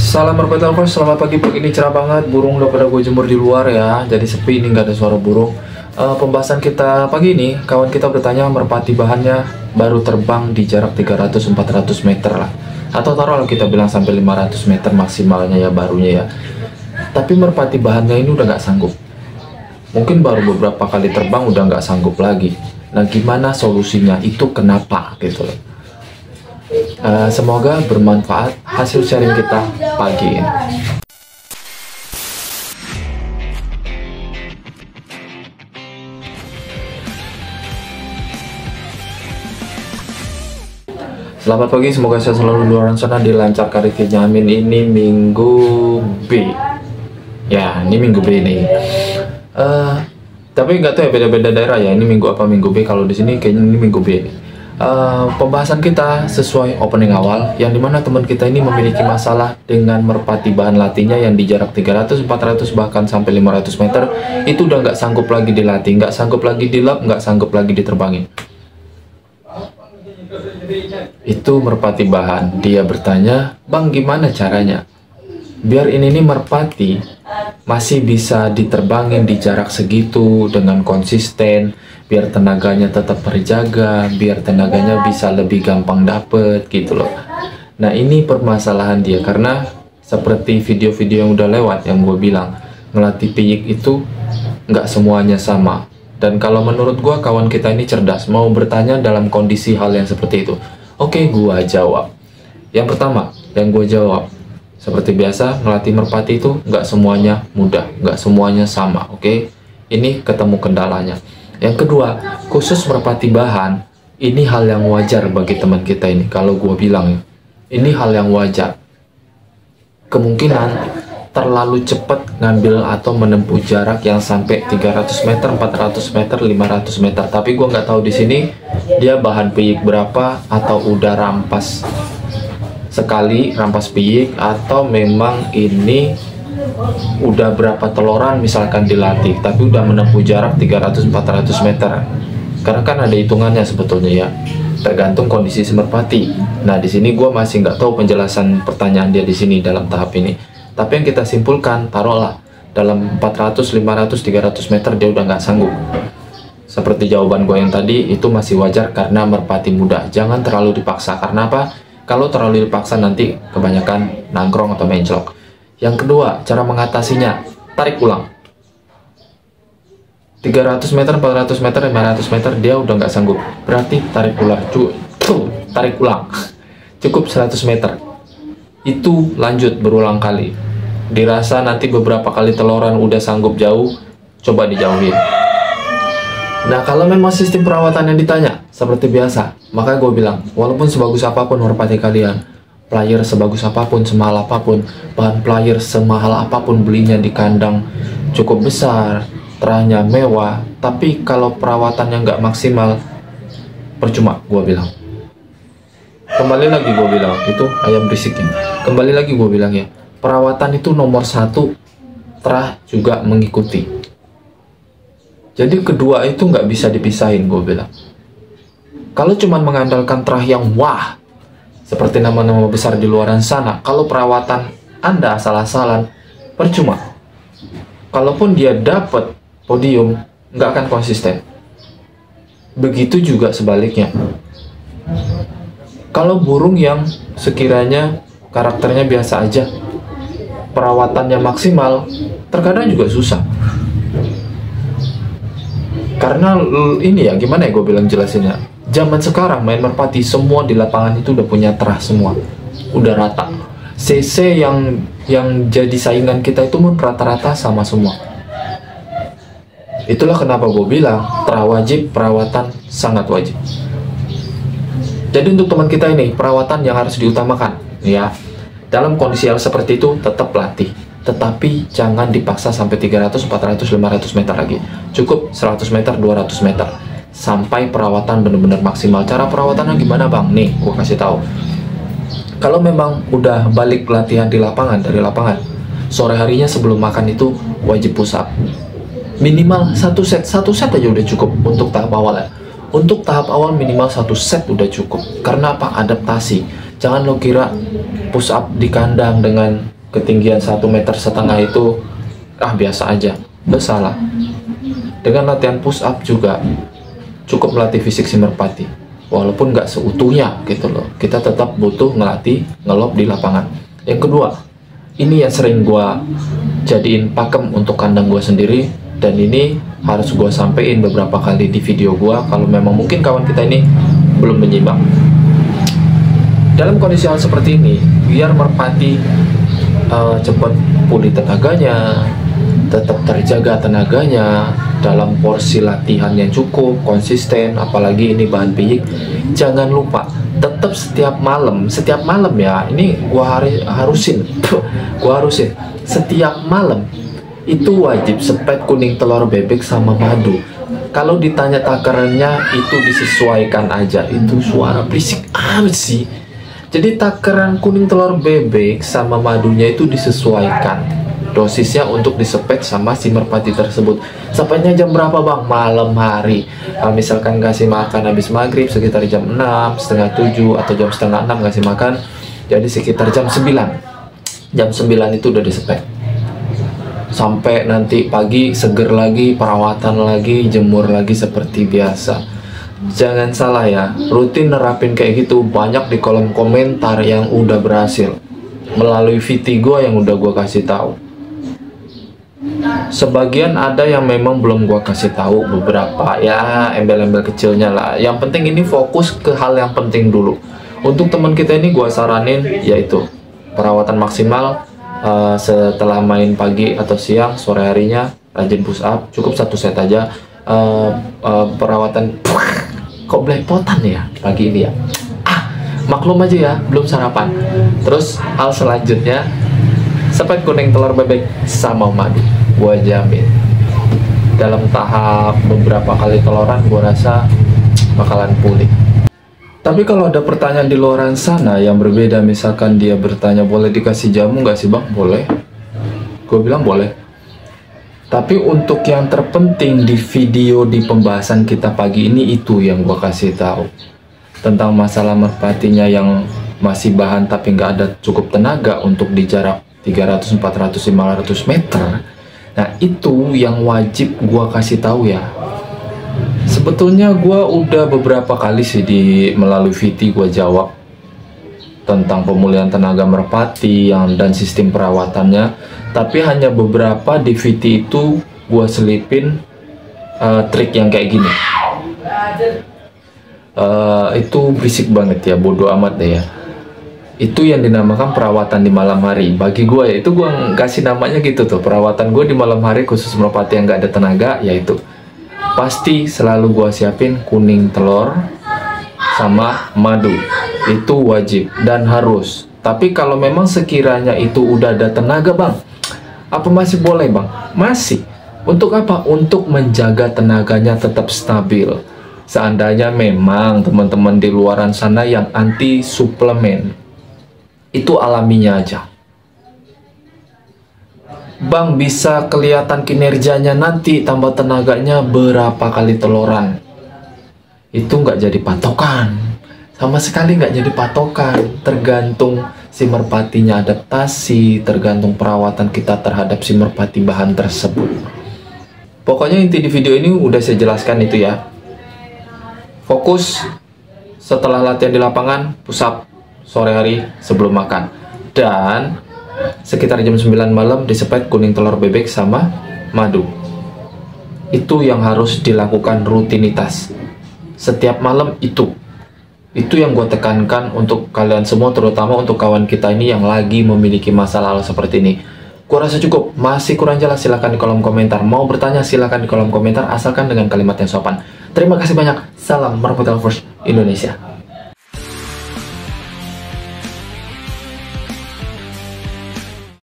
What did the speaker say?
Salam merpati lovers, selamat pagi. Pagi ini cerah banget, burung udah pada gue jemur di luar ya. Jadi sepi, ini nggak ada suara burung. Pembahasan kita pagi ini, kawan kita bertanya merpati bahannya baru terbang di jarak 300-400 meter lah. Atau taruhlah kita bilang sampai 500 meter maksimalnya ya barunya ya. Tapi merpati bahannya ini udah nggak sanggup. Mungkin baru beberapa kali terbang udah nggak sanggup lagi. Nah gimana solusinya, itu kenapa gitu loh. Semoga bermanfaat hasil sharing kita pagi ini. Selamat pagi, semoga saya selalu di luar sana dilancarkan rezekinya, amin. Ini minggu B. Ya, ini minggu B nih. Tapi nggak tahu ya beda-beda daerah ya. Ini minggu apa minggu B? Kalau di sini kayaknya ini minggu B. Pembahasan kita sesuai opening awal, yang dimana teman kita ini memiliki masalah dengan merpati bahan latihnya yang di jarak 300, 400 bahkan sampai 500 meter itu udah nggak sanggup lagi dilatih, nggak sanggup lagi dilap, nggak sanggup lagi diterbangin. Itu merpati bahan. Dia bertanya, bang gimana caranya biar ini nih merpati masih bisa diterbangin di jarak segitu dengan konsisten, biar tenaganya tetap terjaga, biar tenaganya bisa lebih gampang dapet gitu loh. Nah ini permasalahan dia, karena seperti video-video yang udah lewat yang gue bilang, ngelatih piyik itu nggak semuanya sama. Dan kalau menurut gue kawan kita ini cerdas, mau bertanya dalam kondisi hal yang seperti itu. Oke, gue jawab. Yang pertama yang gue jawab, seperti biasa, ngelatih merpati itu nggak semuanya mudah, nggak semuanya sama, oke? Ini ketemu kendalanya. Yang kedua, khusus merpati bahan, ini hal yang wajar bagi teman kita ini. Kalau gue bilang, ini hal yang wajar. Kemungkinan terlalu cepat ngambil atau menempuh jarak yang sampai 300 meter, 400 meter, 500 meter. Tapi gue nggak tahu di sini dia bahan piyik berapa, atau udah rampas sekali rampas piyik, atau memang ini udah berapa teloran misalkan dilatih tapi udah menempuh jarak 300-400 meter. Karena kan ada hitungannya sebetulnya ya, tergantung kondisi si merpati. Nah di sini gue masih nggak tahu penjelasan pertanyaan dia di sini dalam tahap ini. Tapi yang kita simpulkan, taruhlah dalam 400, 500, 300 meter dia udah nggak sanggup. Seperti jawaban gue yang tadi, itu masih wajar karena merpati muda. Jangan terlalu dipaksa, karena apa? Kalau terlalu dipaksa nanti kebanyakan nangkrong atau menclok. Yang kedua, cara mengatasinya, tarik ulang. 300 meter, 400 meter, 500 meter dia udah nggak sanggup. Berarti tarik ulang, tarik ulang. Cukup 100 meter. Itu lanjut berulang kali. Dirasa nanti beberapa kali teloran udah sanggup jauh, coba dijauhin. Nah kalau memang sistem perawatan yang ditanya seperti biasa, maka gue bilang, walaupun sebagus apapun merpati kalian, player sebagus apapun, semahal apapun, bahan player semahal apapun belinya di kandang cukup besar, terahnya mewah, tapi kalau perawatannya nggak maksimal, percuma gue bilang. Kembali lagi gue bilang, itu ayam berisiknya. Kembali lagi gue bilang ya, perawatan itu nomor satu, terah juga mengikuti. Jadi kedua itu nggak bisa dipisahin gue bilang. Kalau cuma mengandalkan terah yang wah, seperti nama-nama besar di luaran sana, kalau perawatan Anda asal-asalan, percuma. Kalaupun dia dapat podium, nggak akan konsisten. Begitu juga sebaliknya. Kalau burung yang sekiranya karakternya biasa aja, perawatannya maksimal, terkadang juga susah. Karena ini ya, gimana ya gue bilang jelasinnya, zaman sekarang main merpati semua di lapangan itu udah punya terah semua, udah rata. CC yang jadi saingan kita itu pun rata-rata sama semua. Itulah kenapa gue bilang terah wajib, perawatan sangat wajib. Jadi untuk teman kita ini, perawatan yang harus diutamakan ya. Dalam kondisi yang seperti itu tetap latih, tetapi jangan dipaksa sampai 300, 400, 500 meter lagi. Cukup 100 meter, 200 meter sampai perawatan benar-benar maksimal. Cara perawatannya gimana bang? Nih, gua kasih tahu. Kalau memang udah balik latihan di lapangan, dari lapangan, sore harinya sebelum makan itu wajib push up. Minimal satu set aja udah cukup untuk tahap awal ya. Untuk tahap awal minimal 1 set udah cukup. Karena apa? Adaptasi. Jangan lo kira push up di kandang dengan ketinggian 1,5 meter itu biasa aja. Salah. Dengan latihan push up juga cukup melatih fisik si merpati, walaupun nggak seutuhnya gitu loh. Kita tetap butuh ngelatih ngelob di lapangan. Yang kedua, ini yang sering gua jadiin pakem untuk kandang gua sendiri, dan ini harus gua sampein beberapa kali di video gua kalau memang mungkin kawan kita ini belum menyimak. Dalam kondisi hal seperti ini, biar merpati cepat pulih tenaganya, tetap terjaga tenaganya dalam porsi latihan yang cukup konsisten, apalagi ini bahan piyik. Jangan lupa tetap setiap malam ya, ini gua harusin setiap malam itu wajib sepet kuning telur bebek sama madu. Kalau ditanya takarannya itu disesuaikan aja. Itu suara berisik amat sih. Jadi takaran kuning telur bebek sama madunya itu disesuaikan dosisnya untuk disepet sama si merpati tersebut. Sepetnya jam berapa bang? Malam hari. Misalkan kasih makan habis maghrib sekitar jam 6, setengah 7 atau jam setengah 6 kasih makan, jadi sekitar jam 9. Jam 9 itu udah disepet. Sampai nanti pagi seger lagi, perawatan lagi, jemur lagi seperti biasa. Jangan salah ya, rutin nerapin kayak gitu. Banyak di kolom komentar yang udah berhasil melalui VT gue yang udah gue kasih tahu. Sebagian ada yang memang belum gue kasih tahu, beberapa ya embel-embel kecilnya lah. Yang penting ini fokus ke hal yang penting dulu. Untuk teman kita ini gue saranin yaitu perawatan maksimal setelah main pagi atau siang, sore harinya rajin push up, cukup 1 set aja. Perawatan kok belepotan ya pagi ini ya, maklum aja ya, belum sarapan. Terus hal selanjutnya, sepet kuning telur bebek sama madu. Gua jamin dalam tahap beberapa kali teloran gua rasa bakalan pulih. Tapi kalau ada pertanyaan di luar sana yang berbeda, misalkan dia bertanya boleh dikasih jamu nggak sih bang? Boleh, gue bilang boleh. Tapi untuk yang terpenting di video di pembahasan kita pagi ini, itu yang gue kasih tahu tentang masalah merpatinya yang masih bahan tapi nggak ada cukup tenaga untuk di jarak 300, 400, 500 meter. Nah itu yang wajib gue kasih tahu ya. Sebetulnya gue udah beberapa kali sih melalui VT gue jawab tentang pemulihan tenaga merpati dan sistem perawatannya, tapi hanya beberapa di VT itu gue selipin trik yang kayak gini. Itu berisik banget ya, bodoh amat deh ya. Itu yang dinamakan perawatan di malam hari. Bagi gue ya, itu gue kasih namanya gitu tuh, perawatan gue di malam hari khusus merpati yang gak ada tenaga, yaitu pasti selalu gue siapin kuning telur sama madu. Itu wajib dan harus. Tapi kalau memang sekiranya itu udah ada tenaga bang, apa masih boleh bang? Masih. Untuk apa? Untuk menjaga tenaganya tetap stabil. Seandainya memang teman-teman di luaran sana yang anti suplemen, itu alaminya aja bang, bisa kelihatan kinerjanya nanti tambah tenaganya berapa kali teloran. Itu nggak jadi patokan, sama sekali nggak jadi patokan. Tergantung si merpatinya adaptasi, tergantung perawatan kita terhadap si merpati bahan tersebut. Pokoknya inti di video ini udah saya jelaskan itu ya. Fokus setelah latihan di lapangan, push up sore hari sebelum makan, dan sekitar jam 9 malam disepet kuning telur bebek sama madu. Itu yang harus dilakukan rutinitas setiap malam. Itu yang gue tekankan untuk kalian semua, terutama untuk kawan kita ini yang lagi memiliki masalah seperti ini. Gue rasa cukup. Masih kurang jelas silahkan di kolom komentar. Mau bertanya silahkan di kolom komentar, asalkan dengan kalimat yang sopan. Terima kasih banyak. Salam Merpati Lovers Indonesia.